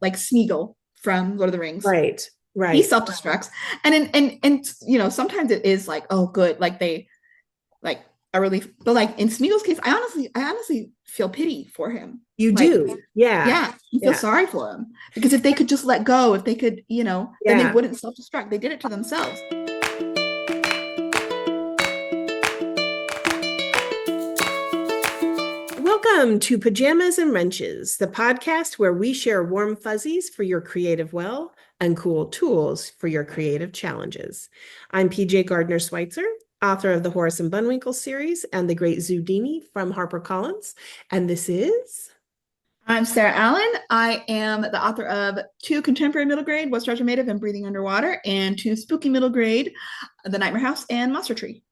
like Smeagol from Lord of the Rings. Right. He Right. self-destructs. And sometimes it is like, oh good, like they like a relief. But like in Smeagol's case, I honestly feel pity for him. You Like, do. Yeah. yeah, I feel Yeah. sorry for him. Because if they could just let go, if they could, then they Yeah. wouldn't self-destruct. They did it to themselves. Welcome to Pajamas and Wrenches, the podcast where we share warm fuzzies for your creative well and cool tools for your creative challenges. I'm PJ Gardner Schweitzer, author of the Horace and Bunwinkle series and The Great Zudini from HarperCollins. And this is I'm Sarah Allen. I am the author of two contemporary middle grade, What's Treasure Made of and Breathing Underwater, and two spooky middle grade, The Nightmare House and Monster Tree.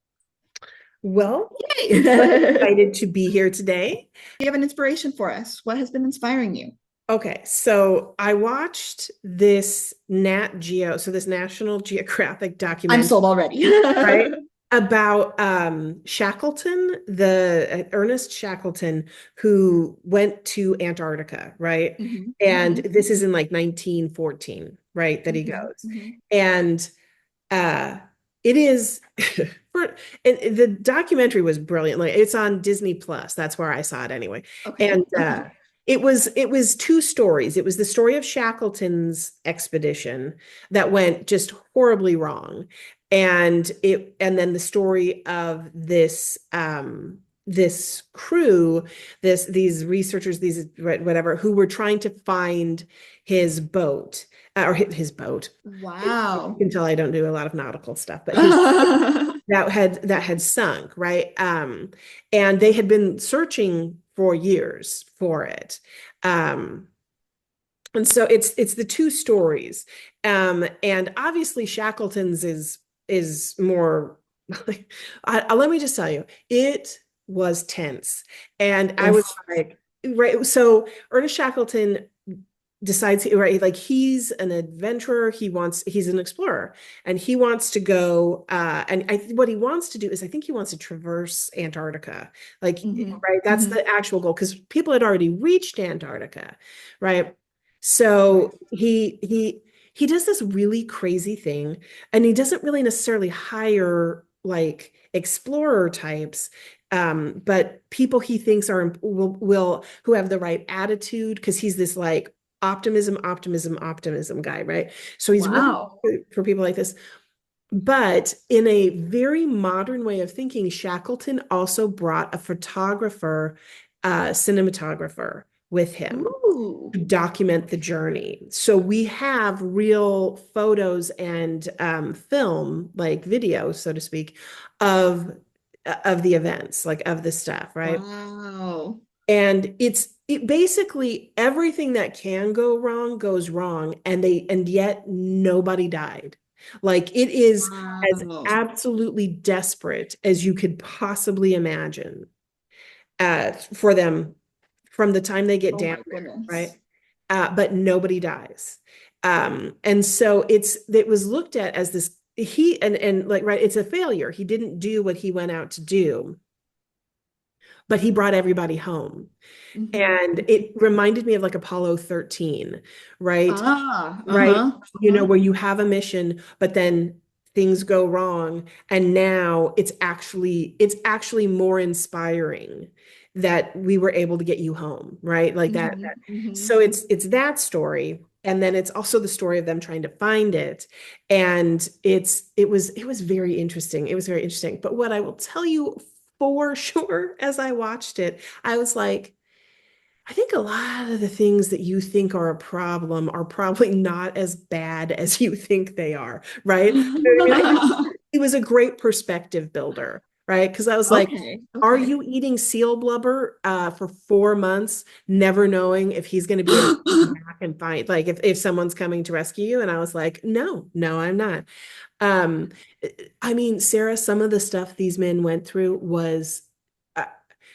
well, Yay! we're Do excited to be here today. you have an inspiration for us? What has been inspiring you? Okay, so I watched this Nat Geo, so this National Geographic I'm documentary, sold already. right? About Shackleton, the Ernest Shackleton, who went to Antarctica, right? Mhm, And mhm, this is in like 1914, right? That he mhm, goes. mhm. And it is and the documentary was brilliant. Like it's on Disney Plus. That's where I saw it anyway. Okay, And okay. it was two stories. It was the story of Shackleton's expedition that went just horribly wrong. And then the story of this crew, these researchers, these whatever, who were trying to find his boat or his boat. You Wow. can tell I don't do a lot of nautical stuff, but his that had sunk, right? And they had been searching for years for it. Um, and so it's the two stories. And obviously Shackleton's is more let me just tell you, it was tense. And I was Oof. like, right. So Ernest Shackleton decides, right, like he's an adventurer, he's an explorer, and he wants to go what he wants to do is I think he wants to traverse Antarctica, like, Mhm, right, that's mhm. the actual goal because people had already reached Antarctica, right? So Right. he does this really crazy thing, and he doesn't really necessarily hire like explorer types, but people he thinks will who have the right attitude, because he's this like optimism guy, right? So he's really Wow. good for people like this. But in a very modern way of thinking, Shackleton also brought a photographer, cinematographer with him Ooh. to document the journey. So we have real photos and film, like video, so to speak, of of the events, like of the stuff, right? Wow. And it basically everything that can go wrong goes wrong, and yet nobody died. Like it is as Wow. absolutely desperate as you could possibly imagine, for them from the time they get Oh down my there, goodness. right? But nobody dies. And so it was looked at as this, and like, right, it's a failure. He didn't do what he went out to do, but he brought everybody home. Mhm, And mhm. it reminded me of like Apollo 13, right? Ah, Right. uh-huh, Where uh-huh. you have a mission, but then things go wrong. And now it's actually more inspiring that we were able to get you home, right? Like that. Mhm, mhm. So it's that story. And then it's also the story of them trying to find it. And it was very interesting. It was very interesting. But what I will tell you for sure, as I watched it, I was like, I think a lot of the things that you think are a problem are probably not as bad as you think they are, right? You know what I mean? It was a great perspective builder, right? Because I was like, Okay, are okay. you eating seal blubber for 4 months, never knowing if he's going to be able to come back and find, like if someone's coming to rescue you? And I was like, no, no, I'm not. Um, I mean, Sarah, some of the stuff these men went through was uh,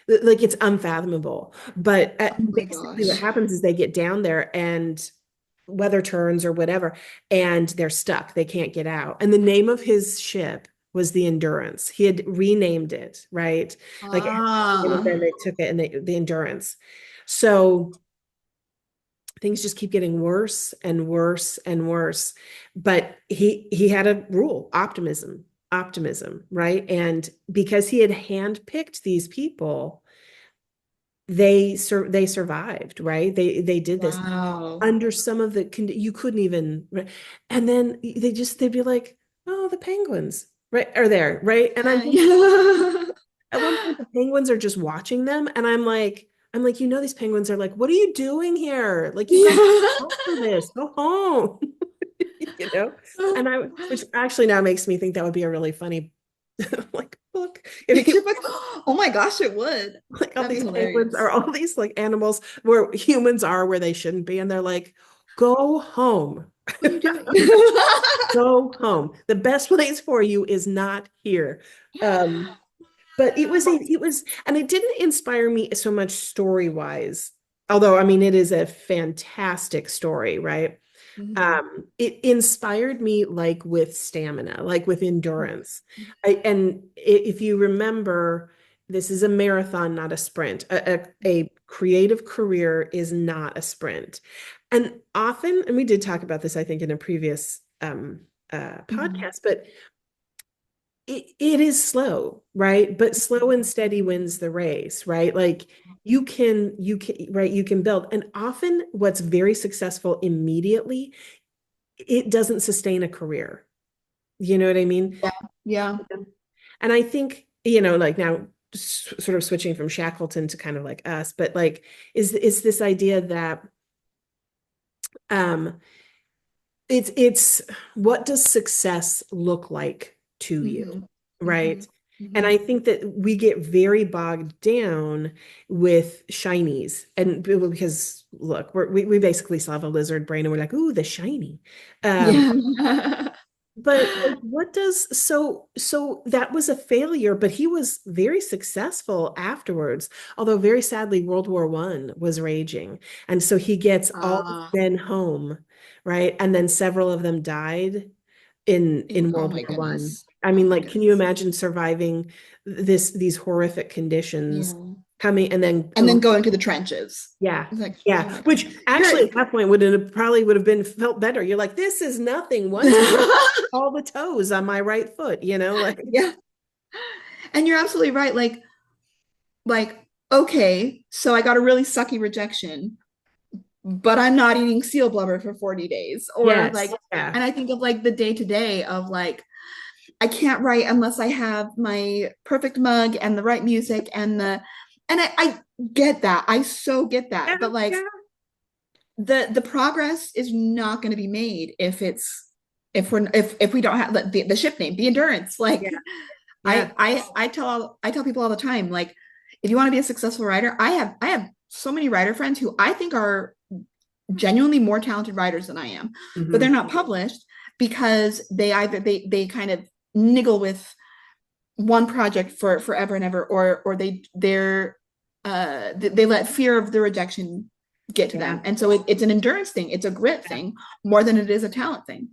like it's unfathomable. But Oh my basically, what gosh. happens is they get down there and weather turns or whatever, and they're stuck. They can't get out. And the name of his ship was the Endurance. He had renamed it, right? Like, and Ah. then they took it and the Endurance. So things just keep getting worse and worse and worse. But he had a rule, optimism, right? And because he had handpicked these people, they survived, right? They did this Wow. under some of the you couldn't even, right? And then they'd be like, oh, the penguins, right, are there, right? And I'm just Yeah. at one point the penguins are just watching them, and I'm like, these penguins are like, what are you doing here? Like, you guys Yeah. go for this, go home. you know and I which actually now makes me think that would be a really funny like book if you Picture book. Oh my gosh, it would. like all That'd be these penguins are hilarious. all these like animals where humans are where they shouldn't be, and they're like, go home. What are you doing? Go home. The best place for you is not here. um but and it didn't inspire me so much story wise, although I mean it is a fantastic story, right? Mhm. It inspired me like with stamina, like with endurance. If you remember, this is a marathon, not a sprint. A creative career is not a sprint. And often, and we did talk about this, I think, in a previous Mhm. podcast, but it is slow, right? But slow and steady wins the race, right? Like you can, right? You can build. And often what's very successful immediately, it doesn't sustain a career. You know what I mean? Yeah. Yeah. And I think, like now sort of switching from Shackleton to kind of like us, but like is this idea that um it's what does success look like to you, Mhm. right? Mhm. And Mhm. I think that we get very bogged down with shinies, and because look, we basically still have a lizard brain, and we're like, ooh, the shiny. um Yeah. but like, what does so that was a failure, but he was very successful afterwards. Although very sadly, World War I was raging, and so he gets all the Uh, men home, right? And then several of them died in oh World my War One. goodness. I Oh mean, my like, can you goodness. imagine surviving these horrific conditions, Yeah. coming and then And then go into the trenches. yeah. It's like, oh Yeah. my gosh. Which actually at that point would have probably would have been felt better. You're like, this is nothing. One time all the toes on my right foot, like Yeah. And you're absolutely right. Okay, so I got a really sucky rejection, but I'm not eating seal blubber for 40 days. Or yes. Yeah. and I think of like the day to day of like, I can't write unless I have my perfect mug and the right music and I get that. I so get Yeah. that. But like Yeah. the progress is not going to be made if we don't have the ship name, the endurance. Yeah. Like Yeah. I tell people all the time, like, if you want to be a successful writer, I have so many writer friends who I think are genuinely more talented writers than I am, but they're Mhm. not published because they kind of niggle with one project for forever and ever, or they let fear of the rejection get to Yeah. them, and so it's an endurance thing, it's a grit thing more than it is a talent thing,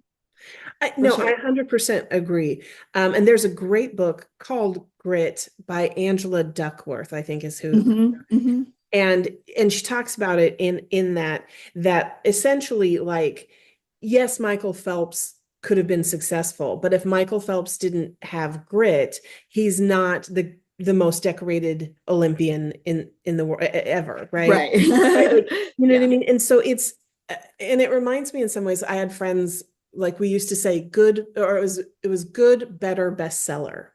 for No, I sure. 100% agree. And there's a great book called Grit by Angela Duckworth, I think is who. Mm-hmm, mm-hmm. And she talks about it in that essentially, like, yes, Michael Phelps could have been successful, but if Michael Phelps didn't have grit, he's not the most decorated Olympian in the world ever, right? Right. Right, like, you know what I Yeah. mean? And so and it reminds me in some ways, I had friends, like, we used to say good, or it was good, better, bestseller,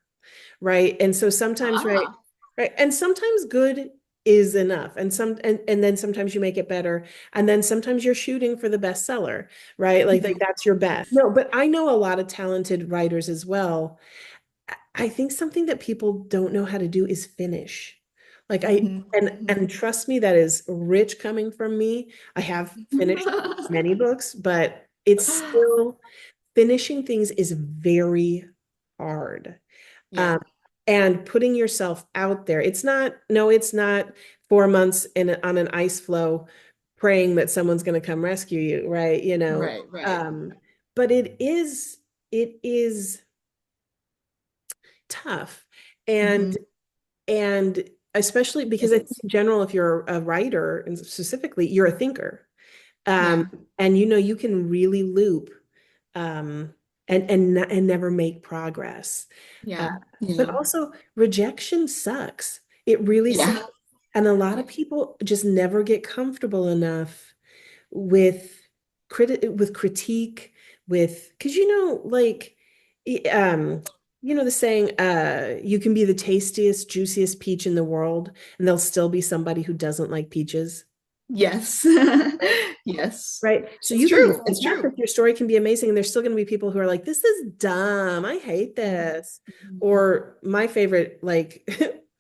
right? And so sometimes, right, Ah. right, and sometimes good is enough, and then sometimes you make it better, and then sometimes you're shooting for the bestseller, right? Like that's your best. No, but I know a lot of talented writers as well. I think something that people don't know how to do is finish. Like I Mhm, and trust me, that is rich coming from me. I have finished mhm. many books, but it's still, finishing things is very hard. Yeah. Um, and putting yourself out there. It's not 4 months on an ice floe praying that someone's going to come rescue you, right? Right, right. But it is tough. And Hmm. and especially It because I think is. in general, if you're a writer, and specifically you're a thinker, Um, Yeah. and you can really loop um, and never make progress. Uh, Yeah. but Yeah. also rejection sucks. It really sucks. Yeah. And a lot of people just never get comfortable enough with critique, with because like the saying, you can be the tastiest, juiciest peach in the world, and there'll still be somebody who doesn't like peaches. Yes. Right? Yes. Right. So It's you can be true. It's true. fantastic. Your story can be amazing. And there's still going to be people who are like, this is dumb. I hate this. Mhm. Or my favorite, like,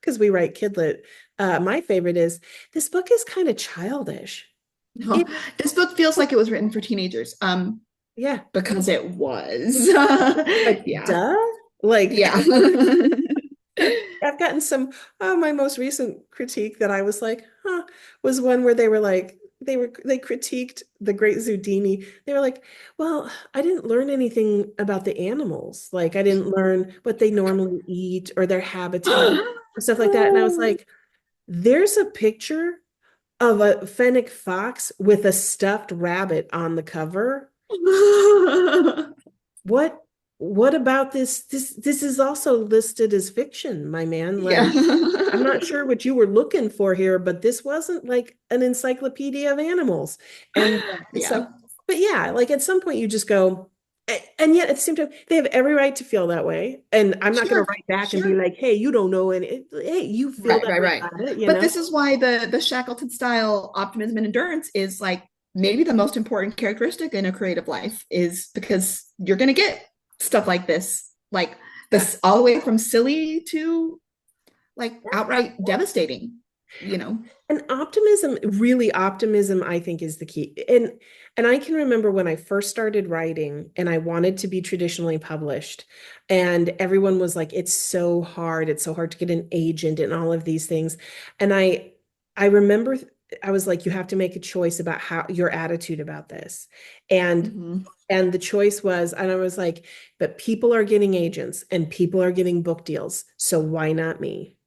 because we write kidlit, my favorite is this book is kind of childish. No, It, this book feels like it was written for teenagers. yeah. Because it was. Like, Yeah. duh. Like, Yeah. I've gotten some, my most recent critique that I was like, huh, was one where they were like, they critiqued The Great Zudini. They were like, well, I didn't learn anything about the animals. Like, I didn't learn what they normally eat or their habitat or stuff like that. And I was like, there's a picture of a fennec fox with a stuffed rabbit on the cover. What what about this is also listed as fiction, my man. Yeah. Like, I'm not sure what you were looking for here, but this wasn't like an encyclopedia of animals. And Yeah. so, but yeah, like at some point you just go, and yet at the same time, they have every right to feel that way. And I'm not going to Sure. write back and be Sure. like, hey, you don't know any, hey, you feel Right, that right, way right. about it, But this is why the Shackleton style optimism and endurance is like maybe the most important characteristic in a creative life is because you're going to get stuff like Yeah. this all the way from silly to like Yeah. outright devastating, you know. And optimism, really optimism, I think is the key. And I can remember when I first started writing and I wanted to be traditionally published, and everyone was like, it's so hard. It's so hard to get an agent and all of these things. And I remember I was like, you have to make a choice about how your attitude about this. And Mhm. and the choice was, and I was like, but people are getting agents and people are getting book deals. So why not me?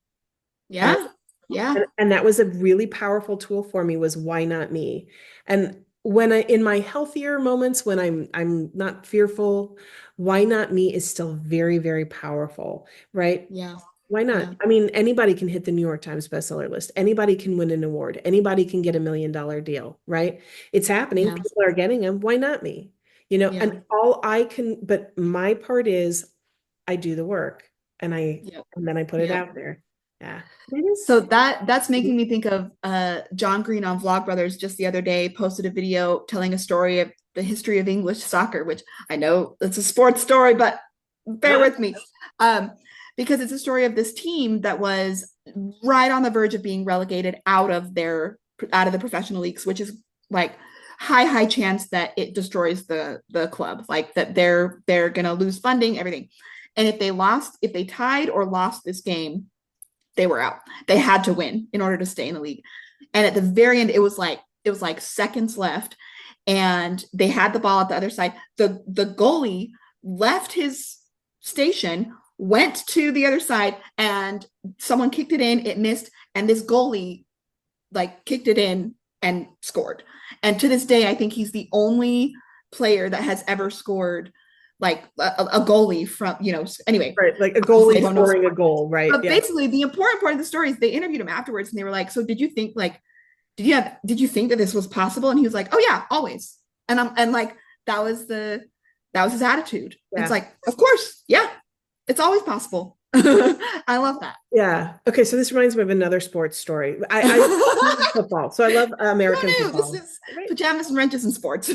Yeah. Yeah. And that was a really powerful tool for me, was why not me? And when I in my healthier moments when I'm not fearful, why not me is still very, very powerful, right? Yeah. Why not? Yeah. I mean, anybody can hit the New York Times bestseller list. Anybody can win an award. Anybody can get $1 million deal, right? It's happening. Yeah. People are getting them. Why not me? Yeah. And all I can, but my part is I do the work and Yep. then I put it Yep. out there. Yeah. It So is. that's making me think of John Green on Vlogbrothers just the other day posted a video telling a story of the history of English soccer, which I know it's a sports story, but bear with me. Um, because it's a story of this team that was right on the verge of being relegated out of the professional leagues, which is like high chance that it destroys the club, like that they're gonna lose funding, everything. And if they tied or lost this game, they were out. They had to win in order to stay in the league. And at the very end, it was like seconds left, and they had the ball at the other side. The goalie left his station, went to the other side, and someone kicked it in. It missed, and this goalie like kicked it in and scored. And to this day, I think he's the only player that has ever scored like a goalie from anyway. Right, like a I goalie don't know scoring a sport. goal, right? But Yeah. basically, the important part of the story is they interviewed him afterwards, and they were like, "So did you think did you think that this was possible?" And he was like, "Oh yeah, always." And like that was his attitude. It's Yeah. like, of course, yeah, it's always possible. I love that. Yeah. Okay, so this reminds me of another sports story. I love football. So I love American No, this football. is Right. pajamas and wrenches and sports.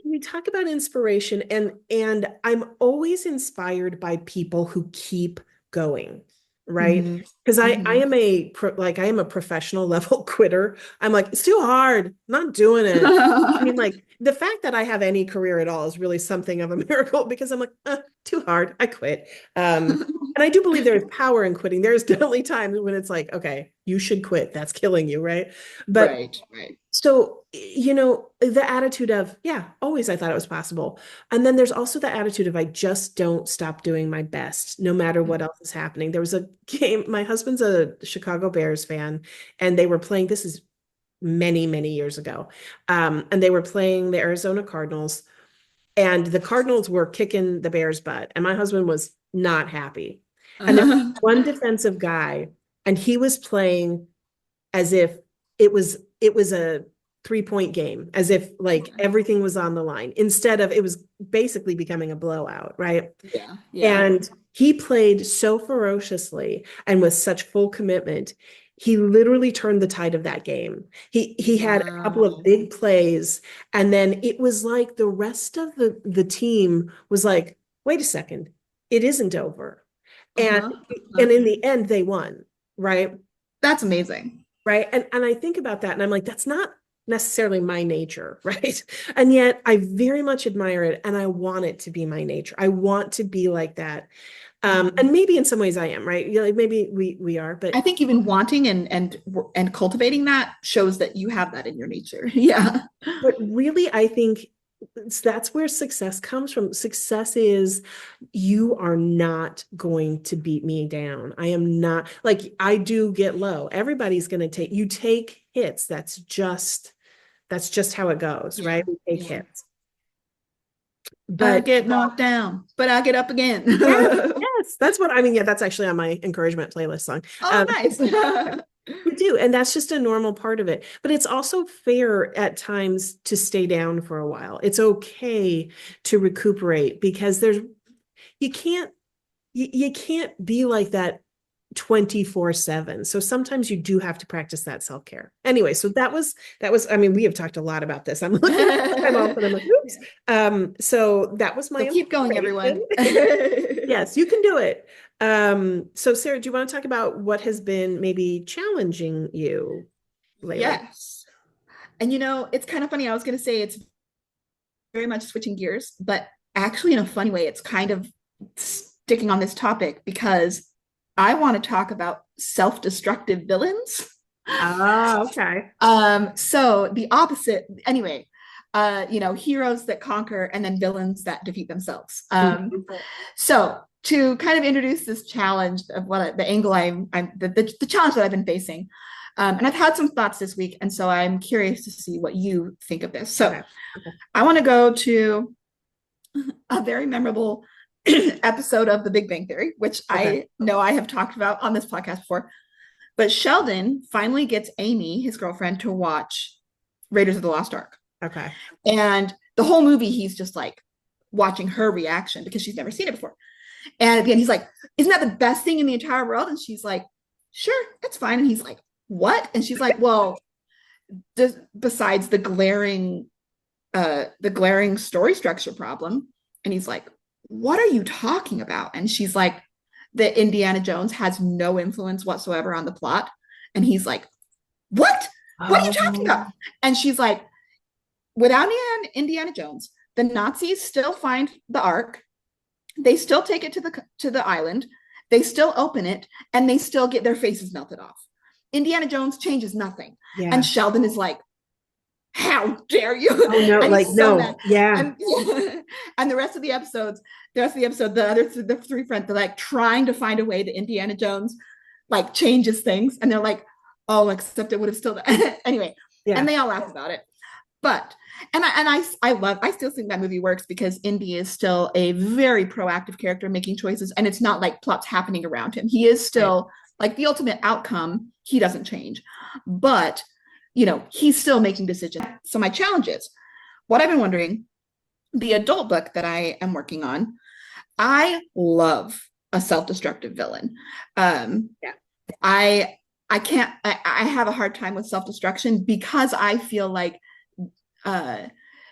We talk about inspiration, and I'm always inspired by people who keep going, right? Mhm. Because I Mhm. am I am a professional level quitter. I'm like, it's too hard, not doing it. I mean, like the fact that I have any career at all is really something of a miracle, because I'm like, too hard, I quit. And I do believe there is power in quitting. There's definitely times when it's like, okay, you should quit. That's killing you, right? But Right, right. so, the attitude of, yeah, always I thought it was possible. And then there's also the attitude of, I just don't stop doing my best, no matter what else is happening. There was a game, my husband's a Chicago Bears fan, and they were playing, this is many, many years ago. And they were playing the Arizona Cardinals, and the Cardinals were kicking the Bears' butt, and my husband was not happy. And there was one defensive guy, and he was playing as if it was a 3-point game, as if like everything was on the line, instead of it was basically becoming a blowout, right? Yeah. And he played so ferociously and with such full commitment. He literally turned the tide of that game. He had a couple of big plays, and then it was like the rest of the team was like, wait a second, it isn't over. And in the end, they won, right? That's amazing. Right. And I think about that and I'm like, that's not necessarily my nature, right? And yet I very much admire it, and I want it to be my nature. I want to be like that. And maybe in some ways I am, right? Like maybe we are, but I think even wanting and cultivating that shows that you have that in your nature. Yeah. But really, I think that's where success comes from. Success is, you are not going to beat me down. I am not, like, I do get low. Everybody's going to take hits. That's just how it goes, right? We take hits. But I get knocked down, but I get up again. Yes, that's what I mean. Yeah, that's actually on my encouragement playlist song. Oh, nice. We do. And that's just a normal part of it. But it's also fair at times to stay down for a while. It's okay to recuperate, because you can't be like that 24/7. So sometimes you do have to practice that self-care. Anyway, so that was, I mean, we have talked a lot about this. I'm looking at my mom and I'm like, oops. So that was my, so keep going, everyone. Yes, you can do it. So Sarah, do you want to talk about what has been maybe challenging you lately? Yes. And it's kind of funny. I was going to say it's very much switching gears, but actually in a funny way, it's kind of sticking on this topic, because I want to talk about self-destructive villains. Okay. So the opposite, anyway, heroes that conquer and then villains that defeat themselves. So to kind of introduce this challenge of the angle the challenge that I've been facing. And I've had some thoughts this week, and so I'm curious to see what you think of this. So I want to go to a very memorable episode of The Big Bang Theory, which I know I have talked about on this podcast before. But Sheldon finally gets Amy, his girlfriend, to watch Raiders of the Lost Ark. Okay. And the whole movie, he's just like watching her reaction because she's never seen it before. And at the end, he's like, isn't that the best thing in the entire world? And she's like, sure, that's fine. And he's like, what? And she's like, well, besides the glaring story structure problem. And he's like, what are you talking about? And she's like, that Indiana Jones has no influence whatsoever on the plot. And he's like, what? What are you talking about? And she's like, without Indiana Jones, the Nazis still find the Ark. They still take it to the island. They still open it, and they still get their faces melted off. Indiana Jones changes nothing. Yeah. And Sheldon is like, how dare you? Oh, no, like, no. Mad. Yeah. And the rest of the episodes, the three friends, they're like trying to find a way that Indiana Jones like changes things. And they're like, oh, except it would have still done. Anyway. Yeah. And they all laugh about it. But, I still think that movie works because Indy is still a very proactive character making choices. And it's not like plots happening around him. He is still like the ultimate outcome. He doesn't change, but he's still making decisions. So my challenge is, what I've been wondering, the adult book that I am working on, I love a self-destructive villain. I have a hard time with self-destruction because I feel like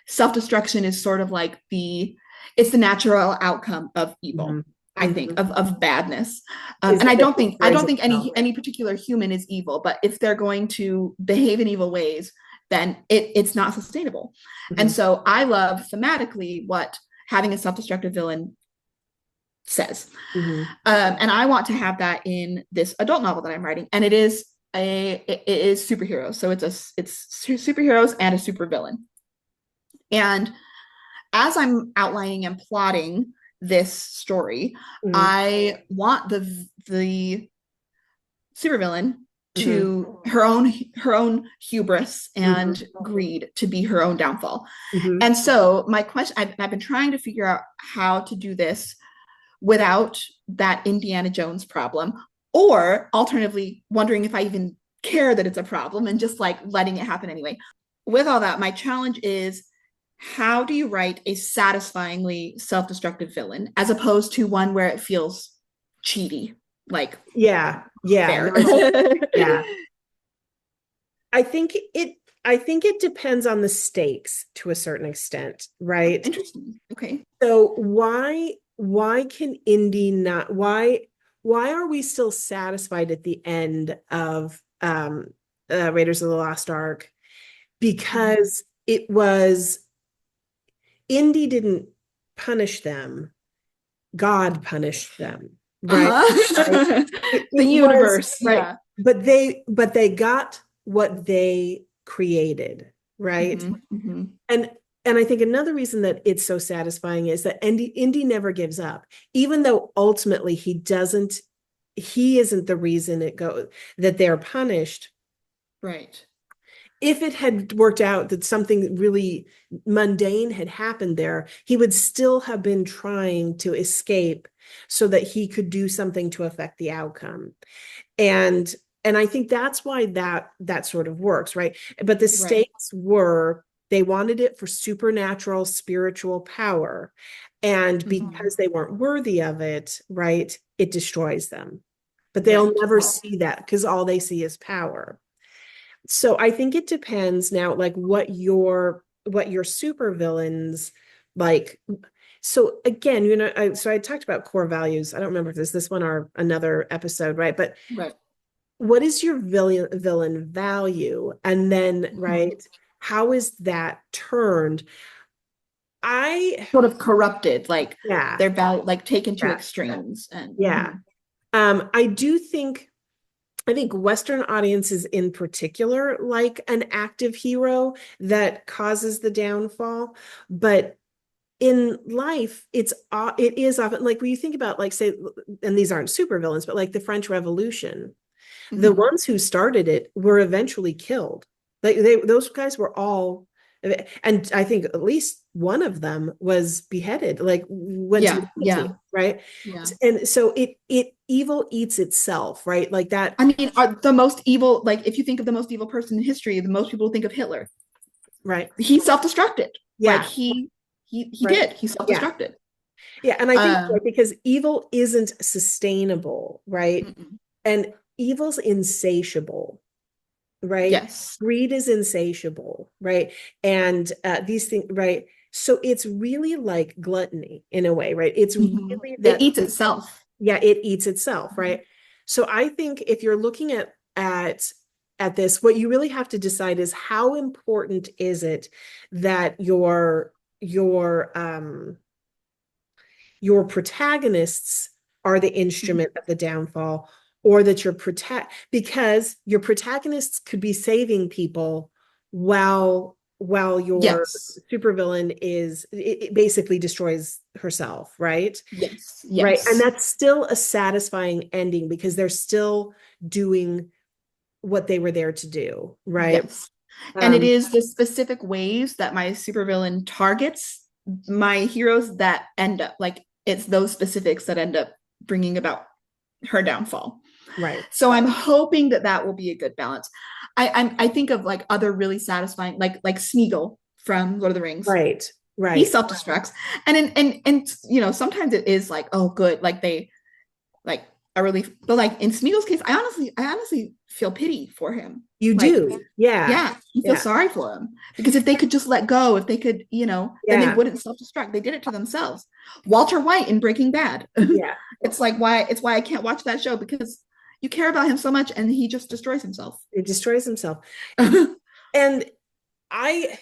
self-destruction is sort of like it's the natural outcome of evil. Mm-hmm. I think of badness. And I don't think any particular human is evil, but if they're going to behave in evil ways, then it's not sustainable. Mm-hmm. And so I love thematically what having a self-destructive villain says. Mm-hmm. And I want to have that in this adult novel that I'm writing. And it is superheroes. So it's superheroes and a supervillain. And as I'm outlining and plotting this story, I want the supervillain to her own hubris and greed to be her own downfall. And so my question, I've been trying to figure out how to do this without that Indiana Jones problem, or alternatively wondering if I even care that it's a problem and just like letting it happen anyway. With all that, my challenge is, how do you write a satisfyingly self-destructive villain as opposed to one where it feels cheaty, like yeah fair? Yeah, I think it depends on the stakes to a certain extent, right? Interesting. Okay. So why can Indy not, why are we still satisfied at the end of Raiders of the Lost Ark? Because it was, Indy didn't punish them, God punished them, right? Uh-huh. The universe, right? yeah. But they got what they created, right? And I think another reason that it's so satisfying is that Indy never gives up, even though ultimately he isn't the reason that they're punished. Right. If it had worked out that something really mundane had happened there, he would still have been trying to escape so that he could do something to affect the outcome. And I think that's why that sort of works, right? But the stakes were, they wanted it for supernatural spiritual power. And because they weren't worthy of it, right, it destroys them. But they'll never see that because all they see is power. So I think it depends now, like what your supervillains like. So again, so I talked about core values. I don't remember if this one or another episode, right? But what is your villain value? And then, right, how is that turned? I sort of corrupted, like yeah, their value, like taken to extremes. And I think Western audiences in particular like an active hero that causes the downfall, but in life, it is often like when you think about, like, say, and these aren't supervillains, but like the French Revolution, the ones who started it were eventually killed. Like those guys were all, and I think at least one of them was beheaded, like went to the guillotine, right? And so it evil eats itself, right? Like that. I mean, are the most evil, like if you think of the most evil person in history, the most people think of Hitler. Right. He self-destructed. Yeah. Like he did. He self-destructed. Yeah. And I think because evil isn't sustainable, right? And evil's insatiable, right? Yes. Greed is insatiable, right? And these things, right? So it's really like gluttony in a way, right? It's really that it eats itself. Yeah, it eats itself, right? So I think if you're looking at this, what you really have to decide is how important is it that your protagonists are the instrument of the downfall, or that because your protagonists could be saving people while your supervillain it basically destroys herself, right? Yes. Right. And that's still a satisfying ending because they're still doing what they were there to do, right? Yes. And it is the specific ways that my supervillain targets my heroes that end up, like, it's those specifics that end up bringing about her downfall. Right. So I'm hoping that will be a good balance. I think of like other really satisfying, like Smeagol from Lord of the Rings. Right. He self-destructs. And sometimes it is like, oh, good. Like they like a relief. But like in Smeagol's case, I honestly feel pity for him. You do. Yeah. Yeah. You feel sorry for him. Because if they could just let go, if they could, then they wouldn't self-destruct. They did it to themselves. Walter White in Breaking Bad. Yeah. It's why I can't watch that show, because you care about him so much and he just destroys himself. It destroys himself. And I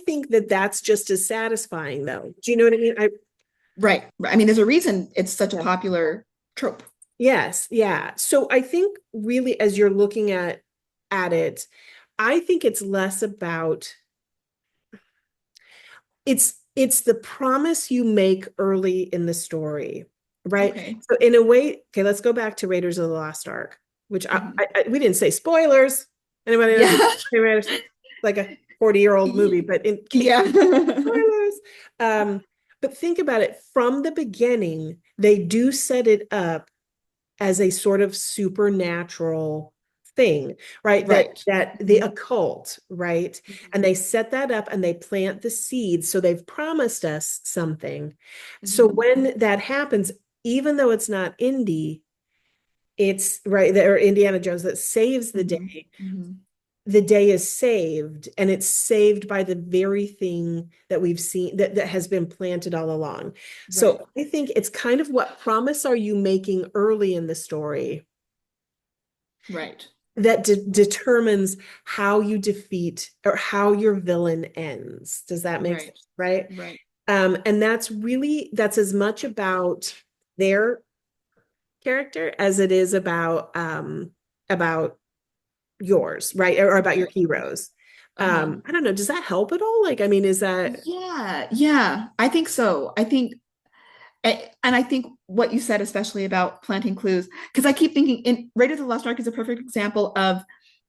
think that's just as satisfying, though. Do you know what I mean? Right. I mean, there's a reason it's such a popular trope. Yes. Yeah. So I think really, as you're looking at it, I think it's less about, it's the promise you make early in the story, right? Okay. So in a way, okay, let's go back to Raiders of the Lost Ark. which Mhm. we didn't say spoilers. Anybody knows? Yeah. Like a 40-year-old movie, but in case Yeah. spoilers. But think about it from the beginning, they do set it up as a sort of supernatural thing, right? Right. That the Mhm. occult, right? And Mhm. they set that up and they plant the seeds. So they've promised us something. So Mhm. when that happens, even though it's not Indy, it's right there, Indiana Jones that saves Mhm. Mhm. the day is saved, and it's saved by the very thing that we've seen that has been planted all along. Right. So I think it's kind of what promise are you making early in the story Right. that determines how you defeat or how your villain ends. Does that make Right. sense? Right. Right. And that's as much about their character as it is about yours, right? Or about your Right. heroes. Uh-huh. I don't know. Does that help at all? Like, I mean, is that Yeah. Yeah. I think so. I think and I think what you said, especially about planting clues, because I keep thinking in Raiders of the Lost Ark is a perfect example of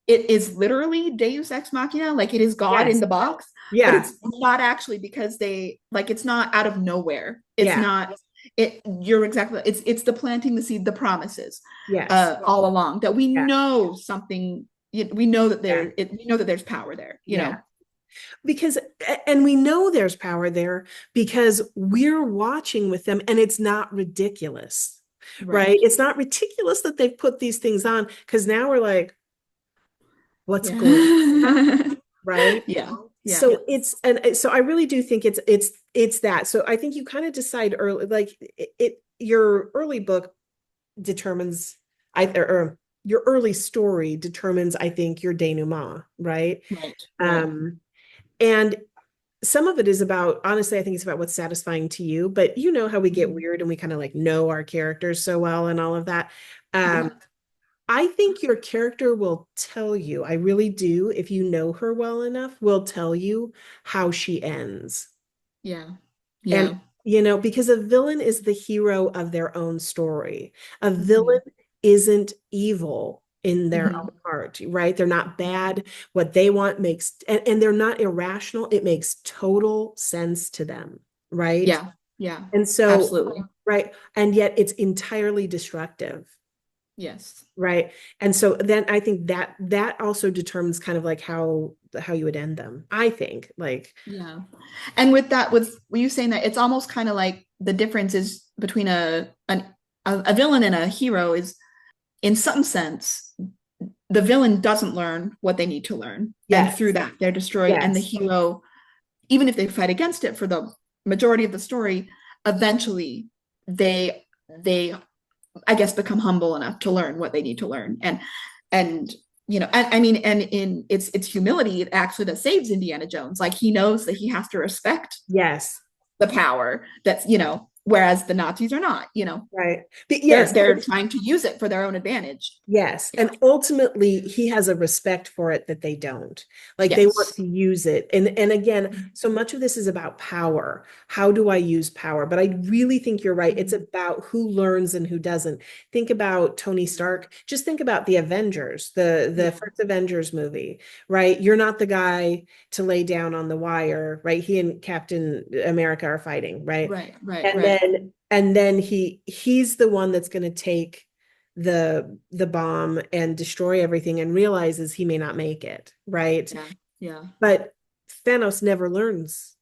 it is literally Deus Ex Machina, like it is God in yes, the box, but yeah, it's not actually because they like it's not out of nowhere. It's yeah, not it you're exactly it's the planting the seed, the promises yes, all along that we yeah, know something we know that yeah, we know that there's power there, you yeah. know. Because, and we know there's power there because we're watching with them and it's not ridiculous, right? Right. It's not ridiculous that they've put these things on because now we're like, what's going on, Yeah. right? Yeah. Yeah. So so I really do think it's that. So I think you kind of decide early, like your early book determines or your early story determines, I think, your denouement, right? Right. Right. Um, and some of it is about, honestly, I think it's about what's satisfying to you, but you know how we get Mhm. weird and we kind of like know our characters so well and all of that. Yeah. I think your character will tell you, I really do, if you know her well enough, will tell you how she ends. Yeah. And, Yeah. because a villain is the hero of their own story. A villain Hmm. isn't evil in their own Hmm. heart, right? They're not bad. What they want and they're not irrational. It makes total sense to them, right? Yeah. Yeah. And so, Absolutely. right. And yet it's entirely destructive. Yes. Right. And so then I think that also determines kind of like how you would end them. I think like Yeah. And with that, with you saying that, it's almost kind of like the difference is between a villain and a hero is in some sense the villain doesn't learn what they need to learn, and through yes, that they're destroyed, and the yes, hero, even if they fight against it for the majority of the story, eventually they I guess become humble enough to learn what they need to learn. And I mean, and in it's humility actually that saves Indiana Jones. Like he knows that he has to respect yes. the power that's, whereas the Nazis are not, Right. But they're yes, they're trying to use it for their own advantage. yes. Yeah. And ultimately he has a respect for it that they don't. Like they want Yes. to use it. And again, so much of this is about power. How do I use power? But I really think you're right. It's Mhm. about who learns and who doesn't. Think about Tony Stark. Just think about the Avengers, the Yeah. first Avengers movie, right? You're not the guy to lay down on the wire, right? He and Captain America are fighting, right? Right. Right. And Right. then he's the one that's going to take the bomb and destroy everything and realizes he may not make it, right? Yeah. Yeah. But Thanos never learns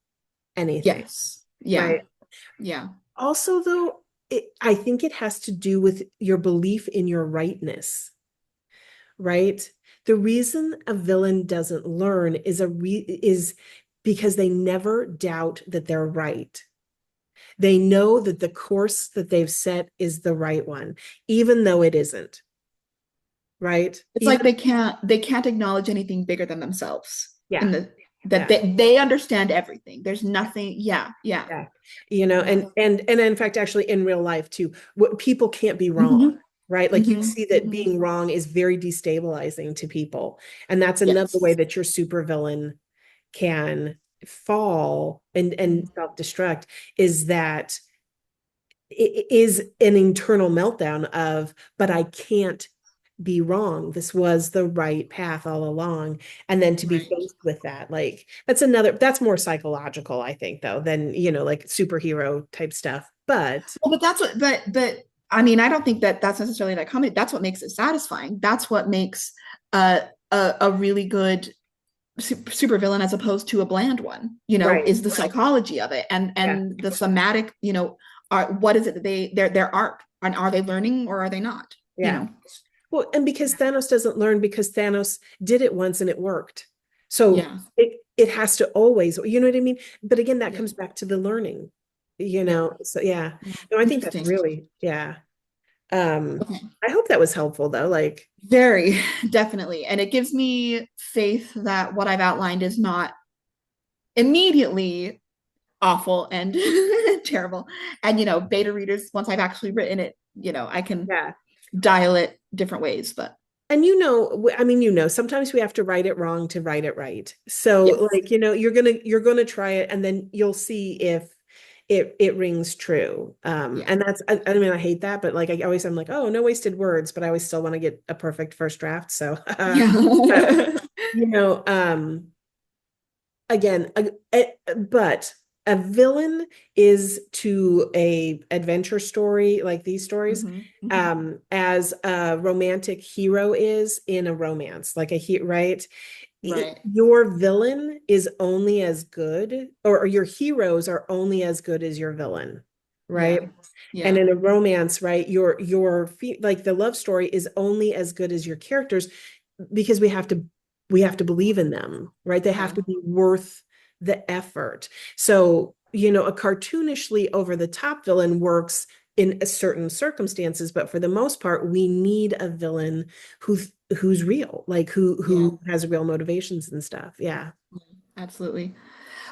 anything, Yes. Yeah. right? Yeah. Also, though, I think it has to do with your belief in your rightness, right? The reason a villain doesn't learn is because they never doubt that they're right. They know that the course that they've set is the right one, even though it isn't, right? It's Even, like they can't acknowledge anything bigger than themselves in yeah, the that yeah, they understand everything. There's nothing. Yeah. Yeah. yeah. Yeah. And in fact, actually in real life too, what people can't be wrong, Hmm. right? Like you Hmm. see that Hmm. being wrong is very destabilizing to people. And that's another way Yes. that your supervillain can fall and Mhm. self-destruct is that it is an internal meltdown of, but I can't be wrong. This was the right path all along. And then to be Right. faced with that, like that's more psychological, I think, though, than, like superhero type stuff. But Well, but that's what, but I mean, I don't think that that's necessarily like comedy. That's what makes it satisfying. That's what makes a really good super villain as opposed to a bland one, right. is the psychology of it and Yeah. the thematic, are what is it that their arc, and are they learning or are they not, Yeah. Well, and because Thanos doesn't learn because Thanos did it once and it worked. So Yeah. it has to always, you know what I mean? But again, that Yeah. comes back to the learning, Yeah. So yeah. Yeah. No, I think that's Interesting. really, yeah. Okay. I hope that was helpful though. Like, Very definitely. And it gives me faith that what I've outlined is not immediately awful and terrible. And, beta readers, once I've actually written it, I can yeah. dial it different ways. But And I mean, sometimes we have to write it wrong to write it right. So yes. like, you're gonna try it and then you'll see if it rings true. Yeah. And I mean, I hate that, but like I'm like, oh, no wasted words, but I always still want to get a perfect first draft. So but Yeah. you know, again, but a villain is to a adventure story like these stories, Hmm. Hmm. as a romantic hero is in a romance, like right? Right. Your villain is only as good, or your heroes are only as good as your villain, right? Yeah. And Yeah. in a romance, right, like the love story is only as good as your characters because we have to believe in them, right? They have Yeah. to be worth the effort. So, a cartoonishly over the top villain works in a certain circumstances, but for the most part, we need a villain who's real, like Yeah. who has real motivations and stuff. Yeah. Absolutely.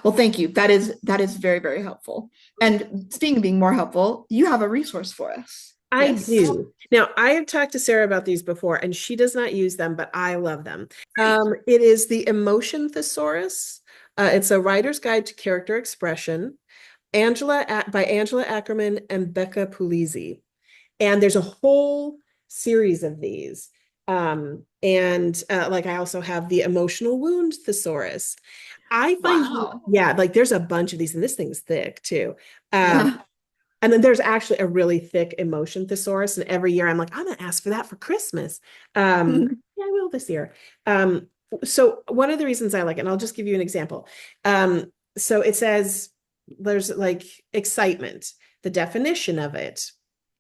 Well, thank you. That is very, very helpful. And speaking of being more helpful, you have a resource for us. I Yes. do. Now, I have talked to Sarah about these before, and she does not use them, but I love them. It is the Emotion Thesaurus. It's a writer's guide to character expression, by Angela Ackerman and Becca Pulizzi. And there's a whole series of these. And like I also have the Emotional Wound Thesaurus. I find, Wow. yeah, like there's a bunch of these, and this thing's thick too. Um, Yeah. and then there's actually a really thick emotion thesaurus. And every year I'm like, I'm going to ask for that for Christmas. Yeah, I will this year. So one of the reasons I like it, and I'll just give you an example. So it says there's like excitement, the definition of it,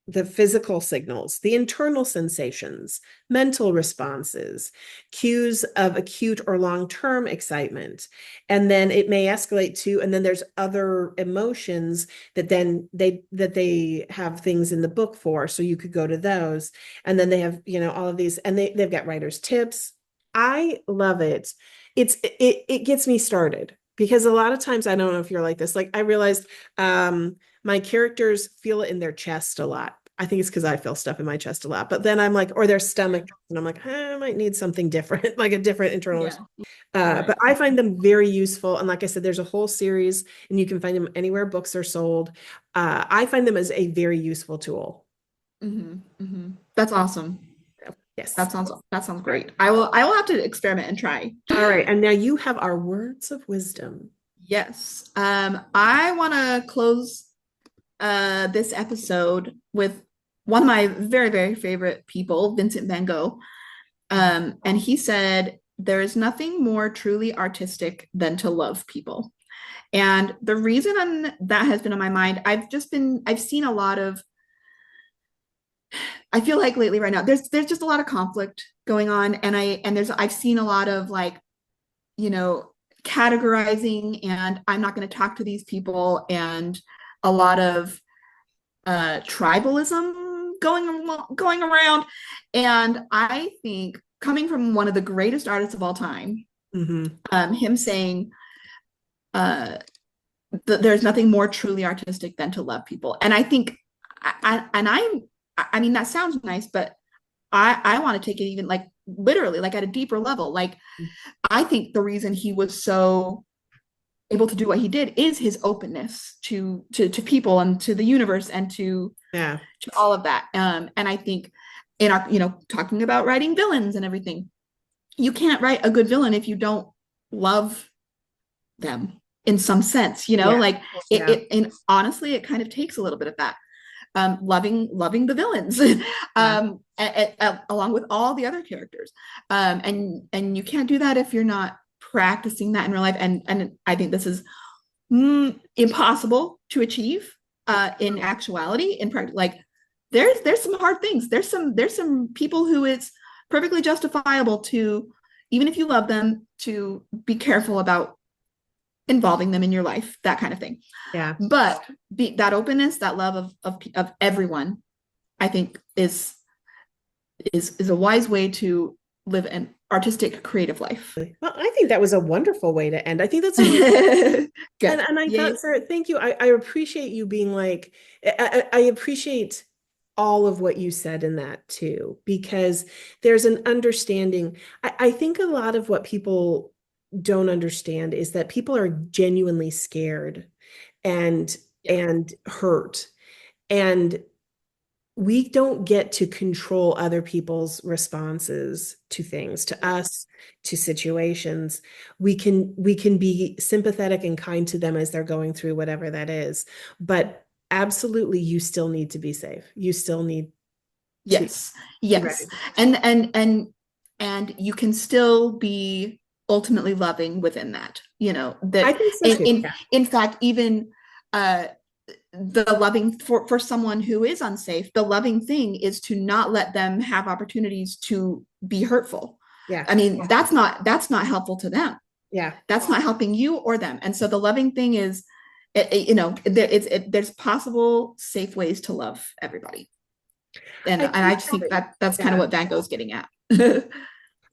the physical signals, the internal sensations, mental responses, cues of acute or long-term excitement. And then it may escalate to, and then there's other emotions that then they have things in the book for. So you could go to those. And then they have, all of these, and they've got writer's tips. I love it. It gets me started because a lot of times, I don't know if you're like this, like I realized my characters feel it in their chest a lot. I think it's because I feel stuff in my chest a lot, but then I'm like, or their stomach, and I'm like, I might need something different, like a different internal Yeah. response. Right. But I find them very useful. And like I said, there's a whole series and you can find them anywhere books are sold. I find them as a very useful tool. Hmm. Hmm. That's awesome. Yes. That sounds great. I will have to experiment and try. All right. And now you have our words of wisdom. Yes. I want to close this episode with one of my very, very favorite people, Vincent van Gogh. And he said, there is nothing more truly artistic than to love people. And the reason that has been on my mind, I've seen a lot of, I feel like lately right now, there's just a lot of conflict going on. I've seen a lot of like, you know, categorizing, and I'm not going to talk to these people, and a lot of tribalism going around. And I think coming from one of the greatest artists of all time, Mm-hmm. him saying, uh, there's nothing more truly artistic than to love people. And I think, I mean, that sounds nice, but I want to take it even like literally, like at a deeper level. Like, I think the reason he was so able to do what he did is his openness to people and to the universe and to Yeah. all of that. And I think in our, talking about writing villains and everything, you can't write a good villain if you don't love them in some sense, like and honestly, it kind of takes a little bit of that. Loving the villains, along with all the other characters, and you can't do that if you're not practicing that in real life. And I think this is impossible to achieve in actuality. In practice, like there's some hard things. There's some people who it's perfectly justifiable to, even if you love them, to be careful about involving them in your life, that kind of thing. Yeah. But that openness, that love of everyone, I think is a wise way to live an artistic, creative life. Well, I think that was a wonderful way to end. I think that's good. And I thought, Sarah, thank you. I appreciate you being like, I appreciate all of what you said in that too, because there's an understanding. I think a lot of what people don't understand is that people are genuinely scared and hurt, and we don't get to control other people's responses to things, to us, to situations. We can be sympathetic and kind to them as they're going through whatever that is, but absolutely, you still need to be safe. You still need yes and you can still be ultimately loving within that, that I think so too. In fact, even the loving for someone who is unsafe, the loving thing is to not let them have opportunities to be hurtful. I mean, that's not helpful to them. That's not helping you or them. And so the loving thing is, there's possible safe ways to love everybody. And I just think that's kind of what Van Gogh's getting at.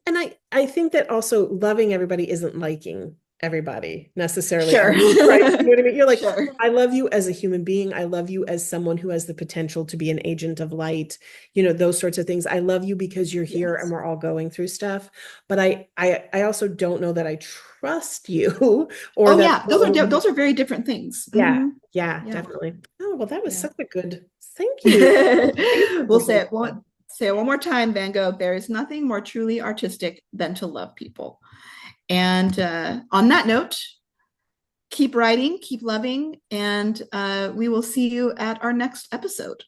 And I think that also loving everybody isn't liking everybody necessarily. Sure. Right? You know what I mean? You're like, sure. I love you as a human being. I love you as someone who has the potential to be an agent of light, those sorts of things. I love you because you're here and we're all going through stuff. But I also don't know that I trust you or those are very different things. Yeah, definitely. Oh, well, that was such a good, thank you. We'll say it one more time, Van Gogh. There is nothing more truly artistic than to love people. And on that note, keep writing, keep loving, and we will see you at our next episode.